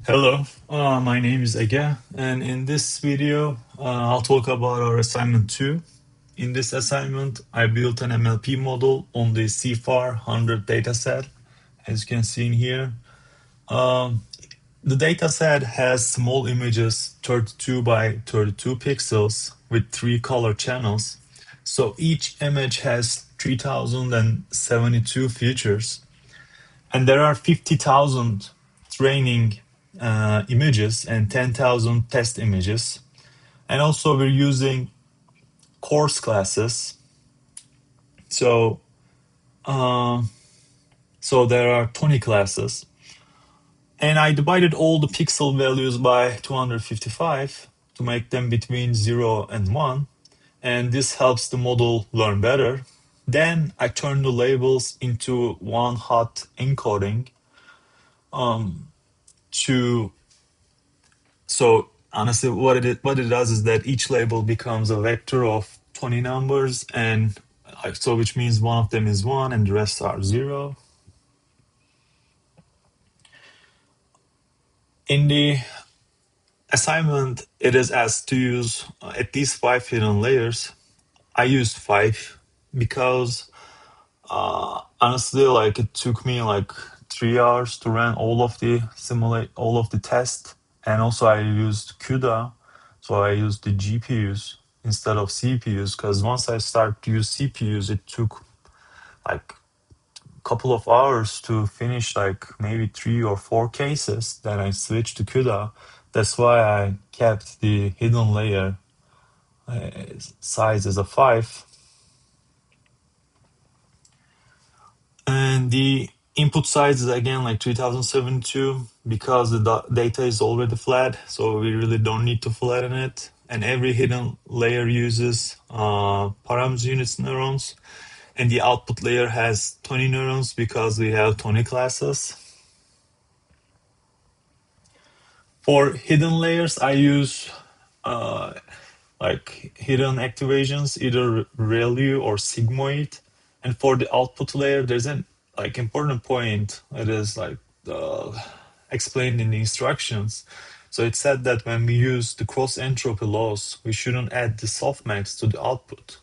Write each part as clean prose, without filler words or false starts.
Hello, my name is Ege, and in this video, I'll talk about our assignment 2. In this assignment, I built an MLP model on the CFAR 100 dataset, as you can see in here. The dataset has small images, 32 by 32 pixels, with 3 color channels. So each image has 3072 features, and there are 50,000 training images and 10,000 test images. And also we're using course classes. So there are 20 classes. And I divided all the pixel values by 255 to make them between 0 and 1. And this helps the model learn better. Then I turn the labels into one hot encoding to So honestly, what it does is that each label becomes a vector of 20 numbers, and so which means one of them is 1 and the rest are 0. In the assignment, it is asked to use at least 5 hidden layers. I used 5 because honestly, like it took me like 3 hours to run simulate all of the tests, and also I used CUDA, so I used the GPUs instead of CPUs, because once I started to use CPUs, it took like a couple of hours to finish like maybe 3 or 4 cases. Then I switched to CUDA. That's why I kept the hidden layer size as a 5. And the input size is again like 3072 because the data is already flat, so we really don't need to flatten it. And every hidden layer uses parameter units neurons, and the output layer has 20 neurons because we have 20 classes. For hidden layers, I use like hidden activations, either ReLU or sigmoid. And for the output layer, there's an like important point. It is like explained in the instructions. So it said that when we use the cross entropy loss, we shouldn't add the softmax to the output.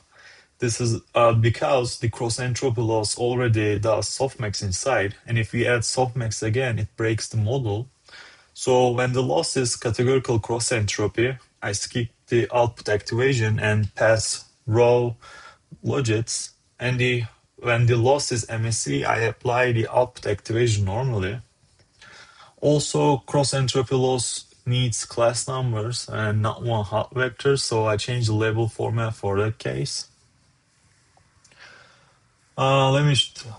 This is because the cross entropy loss already does softmax inside, and if we add softmax again, it breaks the model. So when the loss is categorical cross entropy, I skip the output activation and pass raw logits. And when the loss is MSE, I apply the output activation normally. Also, cross entropy loss needs class numbers and not one hot vector, so I change the label format for that case. Let me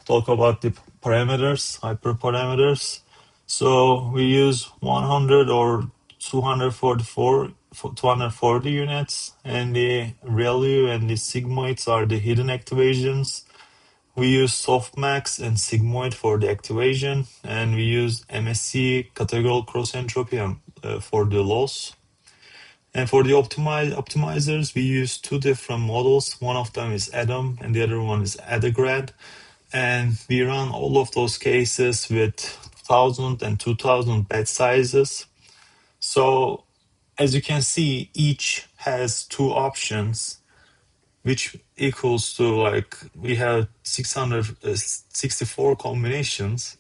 talk about the parameters, hyperparameters. So we use 100 or 240 units, and the ReLU and the sigmoids are the hidden activations. We use softmax and sigmoid for the activation, and we use MSC categorical cross entropy for the loss. And for the optimizers, we use 2 different models. One of them is Adam, and the other one is Adagrad. And we run all of those cases with 1,000 and 2,000 batch sizes. So as you can see, each has 2 options, which equals to like we have 664 combinations.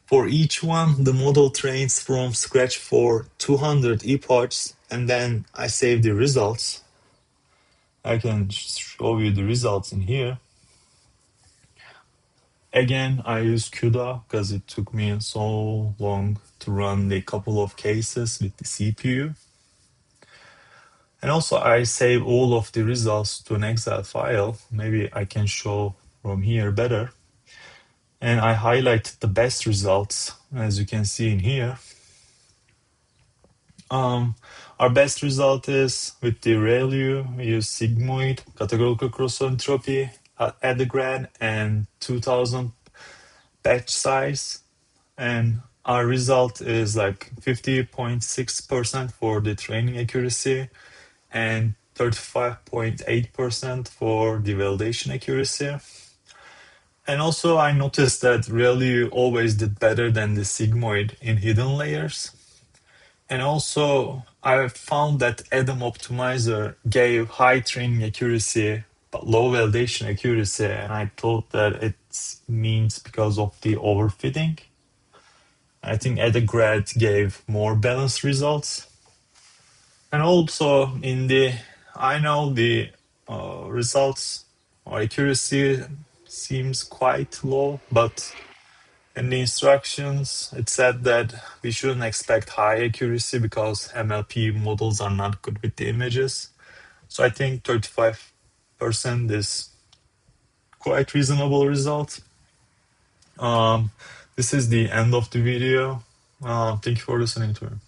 For each one, the model trains from scratch for 200 epochs, and then I save the results. I can show you the results in here. Again, I use CUDA because it took me so long to run a couple of cases with the CPU. And also I save all of the results to an Excel file. Maybe I can show from here better. And I highlight the best results, as you can see in here. Our best result is with the ReLU. We use sigmoid, categorical cross entropy, Adagrad, and 2000 batch size. And our result is like 50.6% for the training accuracy and 35.8% for the validation accuracy. And also I noticed that ReLU always did better than the sigmoid in hidden layers. And also I found that Adam Optimizer gave high training accuracy but low validation accuracy, and I thought that it means because of the overfitting. I think EgeCanEK gave more balanced results. And also I know the results or accuracy seems quite low, but in the instructions, it said that we shouldn't expect high accuracy because MLP models are not good with the images. So I think 35% is quite reasonable result. This is the end of the video. Thank you for listening to it.